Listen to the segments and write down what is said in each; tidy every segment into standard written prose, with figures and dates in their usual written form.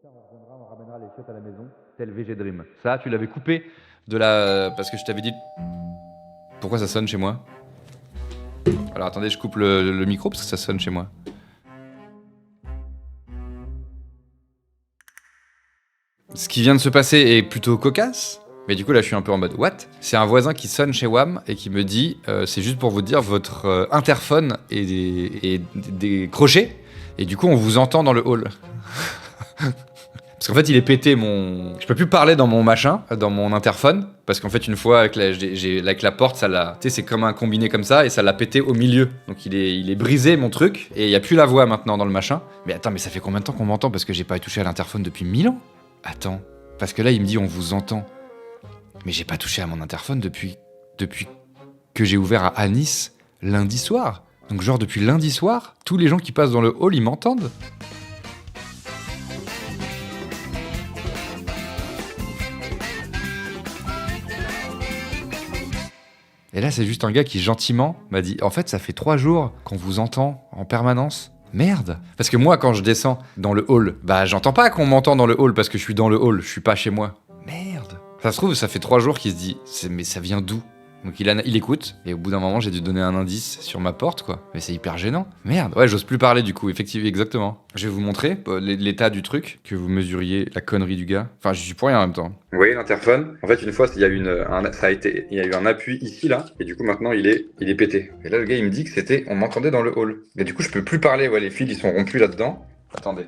On ramènera les chiottes à la maison, tel VG Dream. Ça, tu l'avais coupé de la... Parce que je t'avais dit... Pourquoi ça sonne chez moi? Alors attendez, je coupe le micro parce que ça sonne chez moi. Ce qui vient de se passer est plutôt cocasse. Mais du coup là je suis un peu en mode what? C'est un voisin qui sonne chez WAM et qui me dit c'est juste pour vous dire votre interphone est décroché et du coup on vous entend dans le hall. Parce qu'en fait il est pété mon... Je peux plus parler dans mon machin, dans mon interphone, parce qu'en fait une fois avec la porte, ça l'a... Tu sais c'est comme un combiné comme ça et ça l'a pété au milieu. Donc il est brisé mon truc et il y a plus la voix maintenant dans le machin. Mais attends, mais ça fait combien de temps qu'on m'entend parce que j'ai pas touché à l'interphone depuis 1000 ans? Attends, parce que là il me dit on vous entend. Mais j'ai pas touché à mon interphone depuis que j'ai ouvert à Anis lundi soir. Donc genre depuis lundi soir, tous les gens qui passent dans le hall, ils m'entendent. Et là c'est juste un gars qui gentiment m'a dit en fait ça fait 3 jours qu'on vous entend en permanence. Merde. Parce que moi quand je descends dans le hall, bah j'entends pas qu'on m'entend dans le hall parce que je suis dans le hall, je suis pas chez moi. Merde. Ça se trouve, ça fait 3 jours qu'il se dit mais ça vient d'où? Donc il écoute, et au bout d'un moment j'ai dû donner un indice sur ma porte quoi. Mais c'est hyper gênant. Merde, ouais j'ose plus parler du coup, effectivement, exactement. Je vais vous montrer l'état du truc, que vous mesuriez la connerie du gars. Enfin je suis pour rien en même temps. Vous voyez l'interphone? En fait une fois il y a eu il y a eu un appui ici là, et du coup maintenant il est pété. Et là le gars il me dit que on m'entendait dans le hall. Mais du coup je peux plus parler, ouais les fils ils sont rompus là-dedans. Attendez.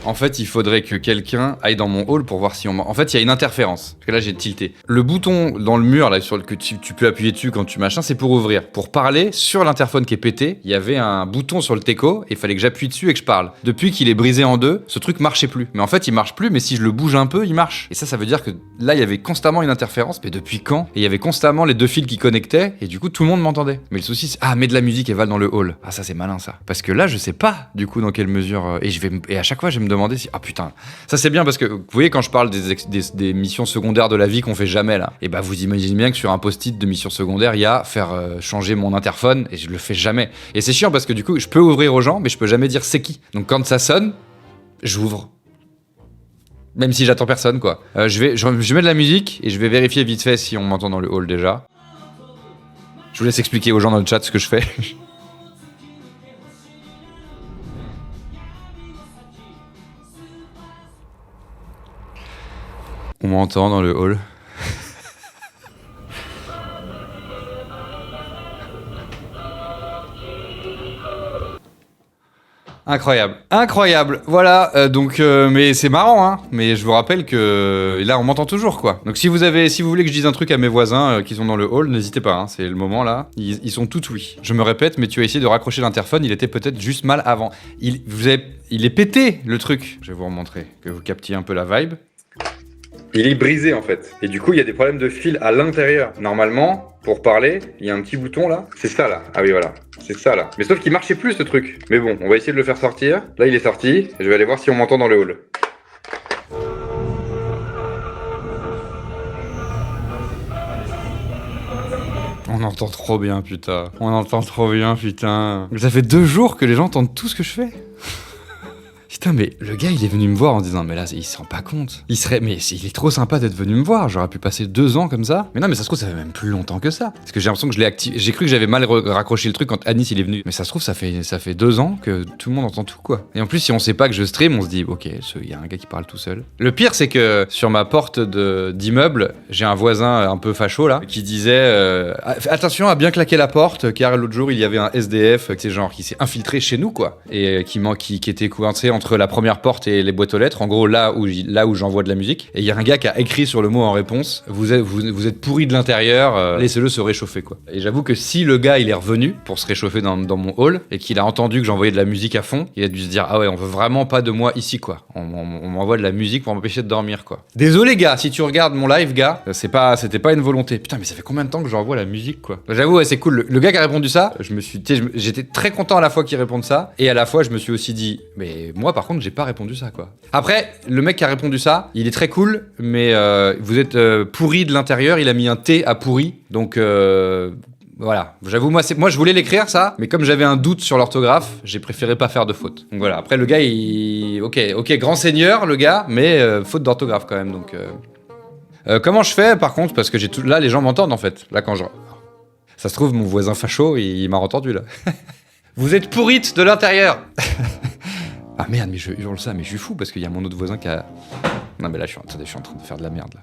En fait, il faudrait que quelqu'un aille dans mon hall pour voir si on... En fait, il y a une interférence. Parce que là, j'ai tilté. Le bouton dans le mur, là, sur que tu peux appuyer dessus quand tu machin, c'est pour ouvrir. Pour parler, sur l'interphone qui est pété, il y avait un bouton sur le teco, et il fallait que j'appuie dessus et que je parle. Depuis qu'il est brisé en deux, ce truc marchait plus. Mais en fait, il marche plus, mais si je le bouge un peu, il marche. Et ça veut dire que là, il y avait constamment une interférence. Mais depuis quand? Et il y avait constamment les 2 fils qui connectaient, et du coup, tout le monde m'entendait. Mais le souci, c'est... Ah, mets de la musique et va dans le hall. Ah, ça, c'est malin, ça. Parce que là, je sais pas, du coup, dans quelle mesure... Et à chaque fois, je vais me demander si... Ah putain, ça c'est bien parce que vous voyez quand je parle des missions secondaires de la vie qu'on fait jamais là, et bah vous imaginez bien que sur un post-it de mission secondaire il y a faire changer mon interphone et je le fais jamais. Et c'est chiant parce que du coup je peux ouvrir aux gens mais je peux jamais dire c'est qui. Donc quand ça sonne, j'ouvre. Même si j'attends personne quoi. Je mets de la musique et je vais vérifier vite fait si on m'entend dans le hall déjà. Je vous laisse expliquer aux gens dans le chat ce que je fais. On m'entend dans le hall. Incroyable, incroyable. Voilà, mais c'est marrant, hein. Mais je vous rappelle que là, on m'entend toujours, quoi. Donc si vous voulez que je dise un truc à mes voisins qui sont dans le hall, n'hésitez pas. Hein, c'est le moment là. Ils sont tout oui. Je me répète, mais tu as essayé de raccrocher l'interphone. Il était peut-être juste mal avant. Il est pété le truc. Je vais vous remontrer que vous captiez un peu la vibe. Il est brisé en fait. Et du coup, il y a des problèmes de fil à l'intérieur. Normalement, pour parler, il y a un petit bouton là. C'est ça là. Ah oui, voilà. C'est ça là. Mais sauf qu'il marchait plus ce truc. Mais bon, on va essayer de le faire sortir. Là, il est sorti. Et je vais aller voir si on m'entend dans le hall. On entend trop bien, putain. On entend trop bien, putain. Ça fait 2 jours que les gens entendent tout ce que je fais. Putain, mais le gars, il est venu me voir en disant, mais là, il se rend pas compte. Il est trop sympa d'être venu me voir. J'aurais pu passer 2 ans comme ça. Mais non, mais ça se trouve, ça fait même plus longtemps que ça. Parce que j'ai l'impression que je l'ai activé. J'ai cru que j'avais mal raccroché le truc quand Anis, il est venu. Mais ça se trouve, ça fait 2 ans que tout le monde entend tout, quoi. Et en plus, si on sait pas que je stream, on se dit, ok, il y a un gars qui parle tout seul. Le pire, c'est que sur ma porte d'immeuble, j'ai un voisin un peu facho, là, qui disait, attention à bien claquer la porte, car l'autre jour, il y avait un SDF, qui s'est infiltré chez nous, quoi. Et qui était coincé entre la première porte et les boîtes aux lettres, en gros là où j'envoie de la musique, et il y a un gars qui a écrit sur le mot en réponse, vous êtes pourri de l'intérieur, laissez-le se réchauffer quoi. Et j'avoue que si le gars il est revenu pour se réchauffer dans mon hall, et qu'il a entendu que j'envoyais de la musique à fond, il a dû se dire ah ouais on veut vraiment pas de moi ici quoi, on m'envoie de la musique pour m'empêcher de dormir quoi. Désolé gars, si tu regardes mon live gars, c'était pas une volonté. Putain mais ça fait combien de temps que j'envoie la musique quoi. J'avoue ouais, c'est cool, le gars qui a répondu ça, j'étais très content à la fois qu'il réponde ça, et à la fois je me suis aussi dit mais moi par contre j'ai pas répondu ça quoi. Après le mec qui a répondu ça il est très cool mais vous êtes pourri de l'intérieur, il a mis un T à pourri donc Voilà, j'avoue, moi je voulais l'écrire ça, mais comme j'avais un doute sur l'orthographe, j'ai préféré pas faire de faute. Donc voilà, après le gars, ok, grand seigneur le gars, mais faute d'orthographe quand même, donc... comment je fais par contre, parce que là les gens m'entendent en fait, là quand je... Ça se trouve, mon voisin facho, il m'a entendu là. Vous êtes pourrite de l'intérieur. Ah merde, mais je hurle ça, mais je suis fou parce qu'il y a mon autre voisin qui a... Non mais là, je suis en train de faire de la merde là.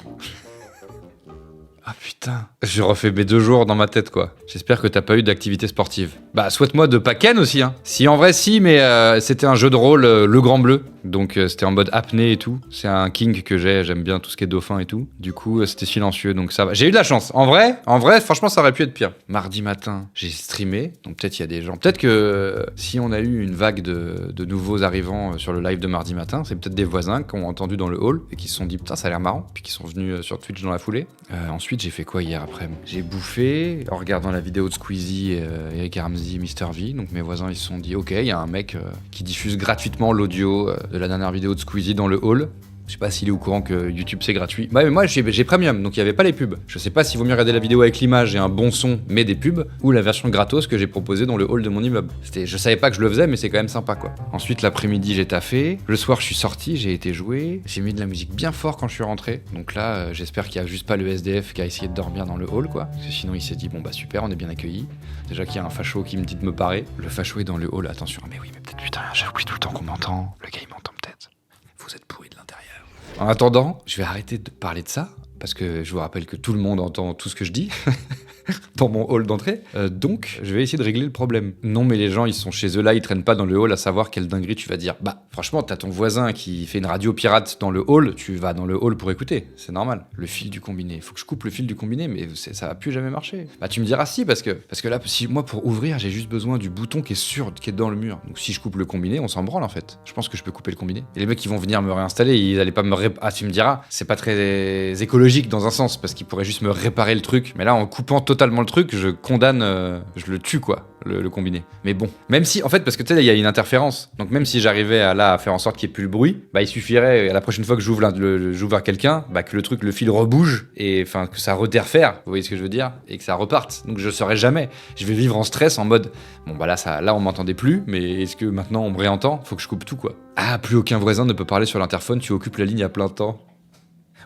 Ah putain, je refais mes 2 jours dans ma tête quoi. J'espère que t'as pas eu d'activité sportive. Bah souhaite-moi de pas ken aussi hein. Si en vrai si, mais c'était un jeu de rôle Le Grand Bleu. Donc c'était en mode apnée et tout. C'est un kink que j'aime bien tout ce qui est dauphin et tout. Du coup c'était silencieux donc ça va. J'ai eu de la chance. En vrai, franchement ça aurait pu être pire. Mardi matin, j'ai streamé. Donc peut-être il y a des gens. Peut-être que si on a eu une vague de nouveaux arrivants sur le live de mardi matin, c'est peut-être des voisins qui ont entendu dans le hall et qui se sont dit putain ça a l'air marrant. Puis qui sont venus sur Twitch dans la foulée. Ensuite j'ai fait quoi hier après? J'ai bouffé en regardant la vidéo de Squeezie, Eric Ramsey, Mr V. Donc mes voisins ils se sont dit ok, il y a un mec qui diffuse gratuitement l'audio de la dernière vidéo de Squeezie dans le hall. Je sais pas s'il est au courant que YouTube c'est gratuit. Ouais, mais moi j'ai premium, donc il y avait pas les pubs. Je sais pas s'il vaut mieux regarder la vidéo avec l'image et un bon son, mais des pubs, ou la version gratos que j'ai proposée dans le hall de mon immeuble. Je savais pas que je le faisais, mais c'est quand même sympa quoi. Ensuite l'après-midi j'ai taffé. Le soir je suis sorti, j'ai été jouer. J'ai mis de la musique bien fort quand je suis rentré. Donc là j'espère qu'il y a juste pas le SDF qui a essayé de dormir dans le hall quoi. Parce que sinon il s'est dit bon bah super, on est bien accueillis. Déjà qu'il y a un facho qui me dit de me parer. Le facho est dans le hall, attention. Mais oui, mais peut-être putain, j'oublie tout le temps qu'on m'entend. Le gars il m'entend peut-être. Vous êtes pourris de l'intérieur. En attendant, je vais arrêter de parler de ça, parce que je vous rappelle que tout le monde entend tout ce que je dis dans mon hall d'entrée. Donc, je vais essayer de régler le problème. Non, mais les gens, ils sont chez eux là, ils traînent pas dans le hall à savoir quelle dinguerie tu vas dire. Bah, franchement, t'as ton voisin qui fait une radio pirate dans le hall, tu vas dans le hall pour écouter, c'est normal. Le fil du combiné, faut que je coupe le fil du combiné, mais ça va plus jamais marcher. Bah, tu me diras si, parce que là, si moi, pour ouvrir, j'ai juste besoin du bouton qui est dans le mur. Donc, si je coupe le combiné, on s'en branle en fait. Je pense que je peux couper le combiné. Et les mecs qui vont venir me réinstaller, ils allaient pas me Ah, tu me diras, c'est pas très écologique dans un sens, parce qu'ils pourraient juste me réparer le truc. Mais là, en coupant totalement le truc, je condamne, je le tue quoi, le combiné. Mais bon, même si, en fait, parce que tu sais, il y a une interférence. Donc même si j'arrivais à faire en sorte qu'il n'y ait plus le bruit, bah il suffirait, à la prochaine fois que j'ouvre vers quelqu'un, bah que le fil rebouge, et enfin que ça reterfère, vous voyez ce que je veux dire, et que ça reparte. Donc je saurais jamais. Je vais vivre en stress, en mode, bon bah là on m'entendait plus, mais est-ce que maintenant on me réentend? Faut que je coupe tout quoi. Ah, plus aucun voisin ne peut parler sur l'interphone, tu occupes la ligne à plein temps.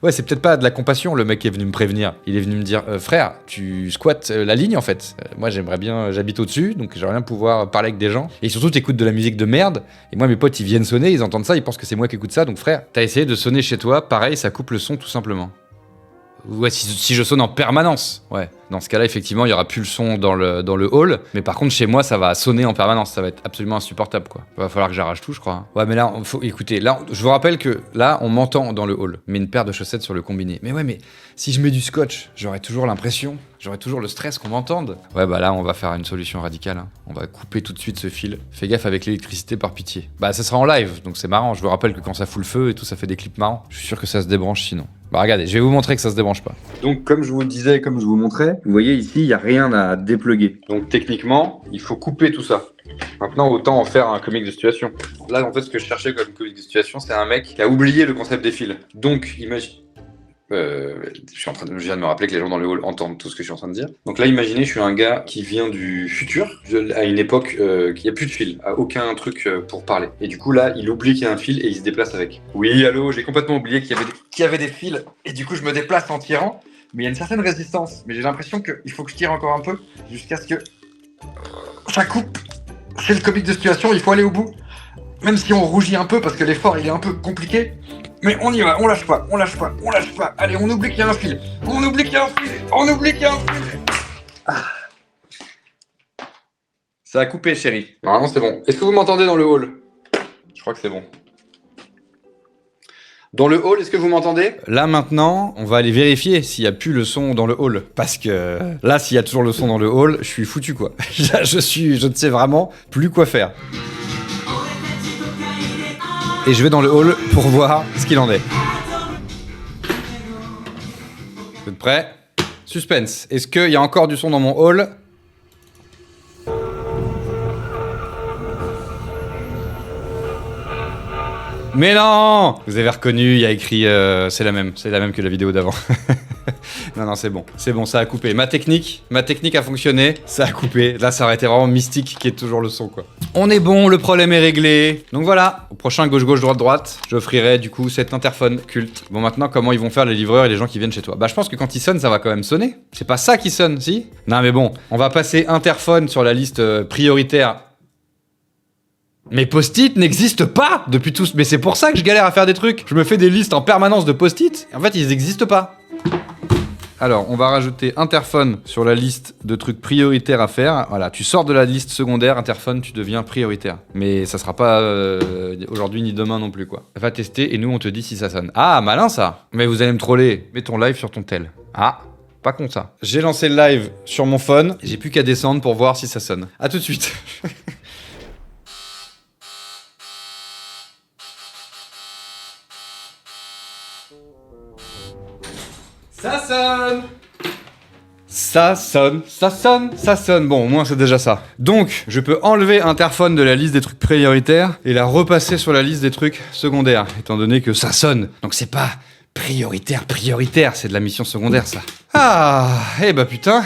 Ouais, c'est peut-être pas de la compassion, le mec qui est venu me prévenir. Il est venu me dire, frère, tu squattes la ligne en fait. Moi j'aimerais bien, j'habite au-dessus, donc j'aimerais bien pouvoir parler avec des gens. Et surtout t'écoutes de la musique de merde, et moi mes potes ils viennent sonner, ils entendent ça, ils pensent que c'est moi qui écoute ça, donc frère, t'as essayé de sonner chez toi, pareil, ça coupe le son tout simplement. Ouais, si je sonne en permanence, ouais. Dans ce cas-là, effectivement, il y aura plus le son dans le hall, mais par contre, chez moi, ça va sonner en permanence, ça va être absolument insupportable, quoi. Il va falloir que j'arrache tout, je crois. Ouais, mais là, écoutez, là, je vous rappelle que là, on m'entend dans le hall, mais une paire de chaussettes sur le combiné. Mais ouais, mais si je mets du scotch, j'aurai toujours l'impression, j'aurai toujours le stress qu'on m'entende. Ouais, bah là, on va faire une solution radicale, hein. On va couper tout de suite ce fil. Fais gaffe avec l'électricité par pitié. Bah, ça sera en live, donc c'est marrant. Je vous rappelle que quand ça fout le feu et tout, ça fait des clips marrants. Je suis sûr que ça se débranche sinon. Bah regardez, je vais vous montrer que ça se débranche pas. Donc comme je vous le disais, comme je vous montrais, vous voyez ici, il n'y a rien à dépluguer. Donc techniquement, il faut couper tout ça. Maintenant, autant en faire un comique de situation. Là, en fait, ce que je cherchais comme comique de situation, c'est un mec qui a oublié le concept des fils. Donc, imagine... je viens de me rappeler que les gens dans le hall entendent tout ce que je suis en train de dire. Donc là, imaginez, je suis un gars qui vient du futur, à une époque qu'il n'y a plus de fil, à aucun truc pour parler. Et du coup, là, il oublie qu'il y a un fil et il se déplace avec. Oui, allô, j'ai complètement oublié qu'il y avait des fils. Et du coup, je me déplace en tirant. Mais il y a une certaine résistance. Mais j'ai l'impression qu'il faut que je tire encore un peu jusqu'à ce que ça coupe. C'est le comique de situation, il faut aller au bout. Même si on rougit un peu parce que l'effort, il est un peu compliqué. Mais on y va, on lâche pas, on lâche pas, on lâche pas. Allez, on oublie qu'il y a un fil. On oublie qu'il y a un fil. On oublie qu'il y a un fil. Ah. Ça a coupé, chérie. Normalement, c'est bon. Est-ce que vous m'entendez dans le hall? Je crois que c'est bon. Dans le hall, est-ce que vous m'entendez? Là, maintenant, on va aller vérifier s'il n'y a plus le son dans le hall. Parce que là, s'il y a toujours le son dans le hall, je suis foutu, quoi. Je ne sais vraiment plus quoi faire. Et je vais dans le hall pour voir ce qu'il en est. Vous êtes prêts? Suspense. Est-ce qu'il y a encore du son dans mon hall? Mais non! Vous avez reconnu, il y a écrit... c'est la même que la vidéo d'avant. Non, c'est bon. C'est bon, ça a coupé. Ma technique a fonctionné, ça a coupé. Là, ça aurait été vraiment mystique qui est toujours le son, quoi. On est bon, le problème est réglé. Donc voilà, au prochain gauche-gauche, droite-droite, j'offrirai du coup cet interphone culte. Bon, maintenant, comment ils vont faire les livreurs et les gens qui viennent chez toi? Bah, je pense que quand ils sonnent, ça va quand même sonner. C'est pas ça qui sonne, si? Non, mais bon, on va passer interphone sur la liste prioritaire. Mes post-it n'existent pas depuis tous. Mais c'est pour ça que je galère à faire des trucs. Je me fais des listes en permanence de post-it. Et en fait, ils n'existent pas. Alors, on va rajouter interphone sur la liste de trucs prioritaires à faire. Voilà, tu sors de la liste secondaire, interphone, tu deviens prioritaire. Mais ça sera pas aujourd'hui ni demain non plus, quoi. Va tester et nous, on te dit si ça sonne. Ah, malin ça. Mais vous allez me troller. Mets ton live sur ton tel. Ah, pas con ça. J'ai lancé le live sur mon phone. J'ai plus qu'à descendre pour voir si ça sonne. À tout de suite. Ça sonne! Ça sonne, ça sonne, ça sonne. Bon, au moins c'est déjà ça. Donc, je peux enlever interphone de la liste des trucs prioritaires et la repasser sur la liste des trucs secondaires, étant donné que ça sonne. Donc c'est pas prioritaire, c'est de la mission secondaire ça. Ah, eh bah putain.